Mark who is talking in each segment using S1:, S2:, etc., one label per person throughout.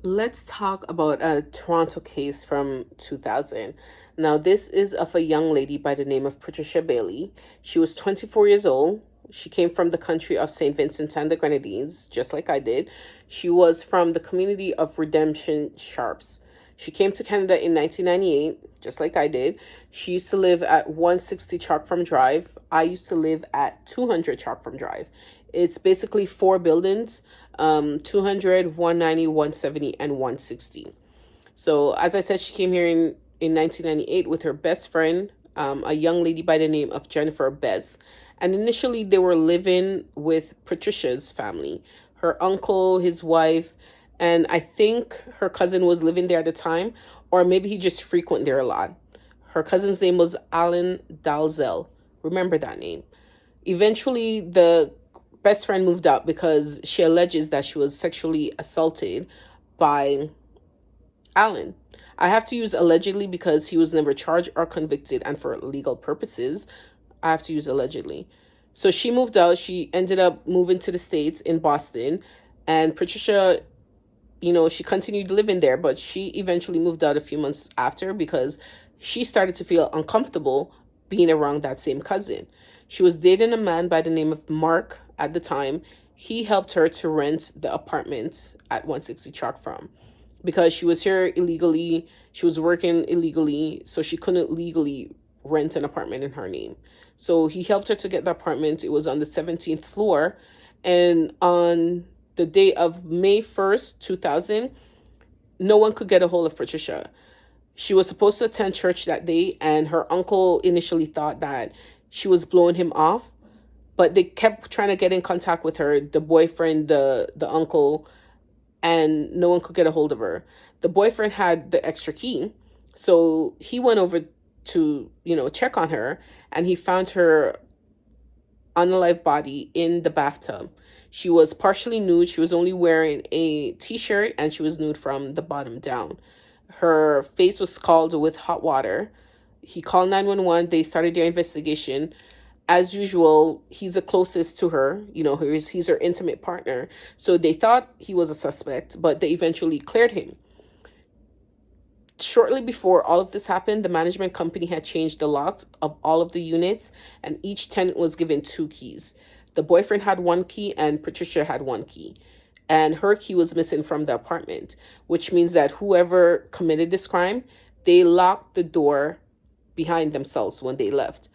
S1: Let's talk about a Toronto case from 2000. Now, this is of a young lady by the name of Patricia Bailey. She was 24 years old. She came from the country of St. Vincent and the Grenadines, just like I did. She was from the community of Redemption Sharps. She came to Canada in 1998, just like I did. She used to live at 160 Chalkfarm Drive. I used to live at 200 Chalkfarm Drive. It's basically four buildings, 200, 190, 170, and 160. So, as I said, she came here in 1998 with her best friend, a young lady by the name of Jennifer Bez. And initially, they were living with Patricia's family, her uncle, his wife, and I think her cousin was living there at the time, or maybe he just frequented there a lot. Her cousin's name was Alan Dalzell. Remember that name. Eventually, the best friend moved out because she alleges that she was sexually assaulted by Alan. I have to use allegedly because he was never charged or convicted, and for legal purposes, I have to use allegedly. So she moved out. She ended up moving to the States in Boston, and Patricia, she continued living there, but she eventually moved out a few months after because she started to feel uncomfortable being around that same cousin. She was dating a man by the name of Mark at the time. He helped her to rent the apartment at 160 Chalk Farm because she was here illegally. She was working illegally, so she couldn't legally rent an apartment in her name. So he helped her to get the apartment. It was on the 17th floor. And on the day of May 1st, 2000, no one could get a hold of Patricia. She was supposed to attend church that day, and her uncle initially thought that she was blowing him off, but they kept trying to get in contact with her, the boyfriend, the uncle, and no one could get a hold of her. The boyfriend had the extra key, so he went over to, check on her, and he found her unalived body in the bathtub. She was partially nude. She was only wearing a t-shirt, and she was nude from the bottom down. Her face was scalded with hot water. He called 911. They started their investigation. As usual, he's the closest to her. He's her intimate partner. So they thought he was a suspect, but they eventually cleared him. Shortly before all of this happened, the management company had changed the locks of all of the units, and each tenant was given two keys. The boyfriend had one key, and Patricia had one key. And her key was missing from the apartment, which means that whoever committed this crime, they locked the door behind themselves when they left.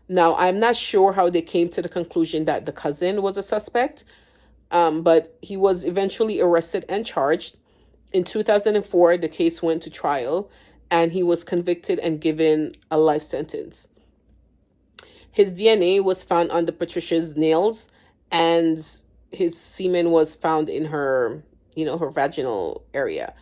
S1: Now, I'm not sure how they came to the conclusion that the cousin was a suspect, but he was eventually arrested and charged. In 2004, the case went to trial, and he was convicted and given a life sentence. His DNA was found on Patricia's nails, and his semen was found in her, her vaginal area.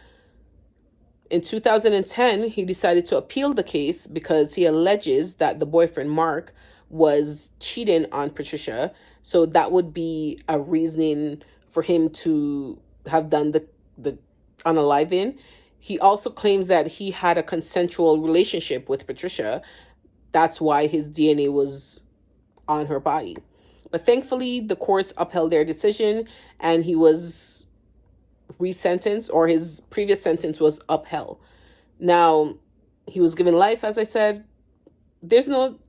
S1: In 2010, he decided to appeal the case because he alleges that the boyfriend, Mark, was cheating on Patricia. So that would be a reasoning for him to have done the unaliving. He also claims that he had a consensual relationship with Patricia. That's why his DNA was on her body. But thankfully, the courts upheld their decision, and he was resentenced, or his previous sentence was upheld. Now, he was given life, as I said. There's no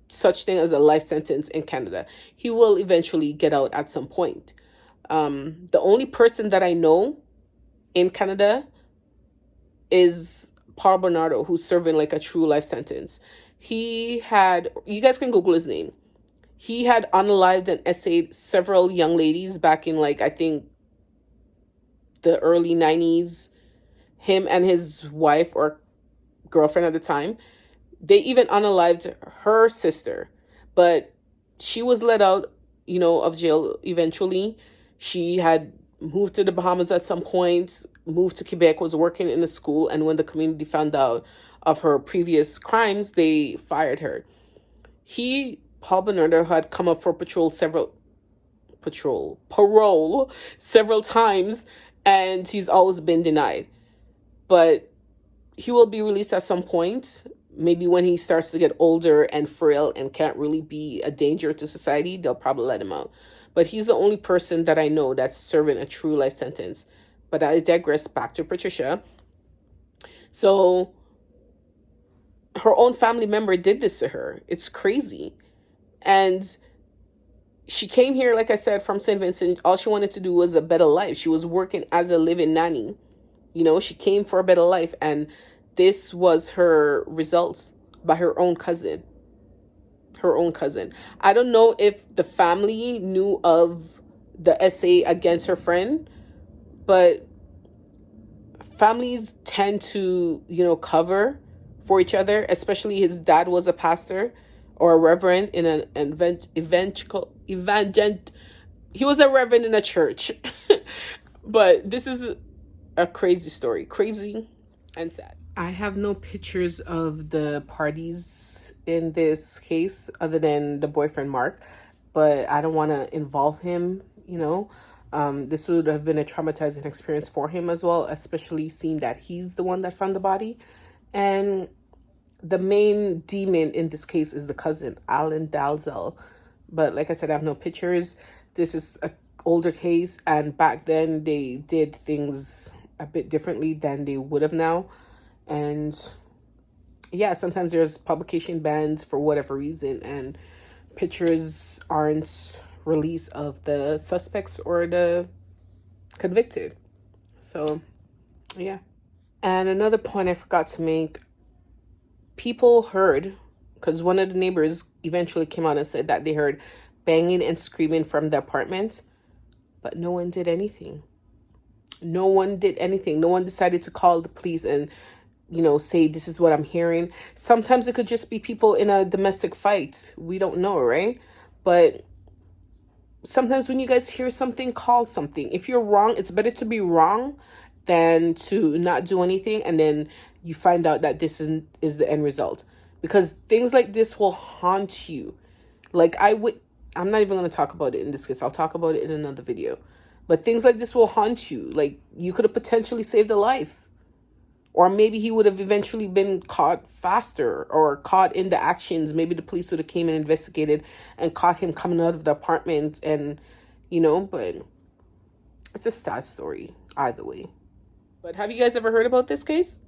S1: such thing as a life sentence in Canada. He will eventually get out at some point. The only person that I know in Canada is Paul Bernardo, who's serving like a true life sentence. He had, you guys can Google his name. He had unalived and essayed several young ladies back in, I think, the early 90s. Him and his wife, or girlfriend at the time, they even unalived her sister. But she was let out, of jail eventually. She had moved to the Bahamas at some point, moved to Quebec, was working in a school, and when the community found out of her previous crimes, they fired her. Paul Bernardo, had come up for parole several times, and he's always been denied. But he will be released at some point. Maybe when he starts to get older and frail and can't really be a danger to society, they'll probably let him out. But he's the only person that I know that's serving a true life sentence. But I digress. Back to Patricia. So her own family member did this to her. It's crazy. And she came here, like I said, from St. Vincent. All she wanted to do was a better life. She was working as a living nanny. You know, she came for a better life. And this was her results by her own cousin. Her own cousin. I don't know if the family knew of the essay against her friend, but families tend to, cover for each other, especially his dad was a pastor or a reverend in an he was a reverend in a church. But this is a crazy story, crazy and sad. I have no pictures of the parties in this case other than the boyfriend Mark, but I don't want to involve him. This would have been a traumatizing experience for him as well, especially seeing that he's the one that found the body. And the main demon in this case is the cousin, Alan Dalzell. But like I said, I have no pictures. This is an older case, and back then they did things a bit differently than they would have now. And yeah, sometimes there's publication bans for whatever reason, and pictures aren't released of the suspects or the convicted. So yeah. And another point I forgot to make, people heard, because one of the neighbors eventually came out and said that they heard banging and screaming from the apartment, but no one did anything. No one did anything. No one decided to call the police and, say, this is what I'm hearing. Sometimes it could just be people in a domestic fight. We don't know, right? But sometimes when you guys hear something, call something. If you're wrong, it's better to be wrong than to not do anything and then you find out that this is the end result. Because things like this will haunt you. Like I'm not even going to talk about it in this case. I'll talk about it in another video. But things like this will haunt you. Like, you could have potentially saved a life. Or maybe he would have eventually been caught faster or caught in the actions. Maybe the police would have came and investigated and caught him coming out of the apartment and, but it's a sad story either way. But have you guys ever heard about this case?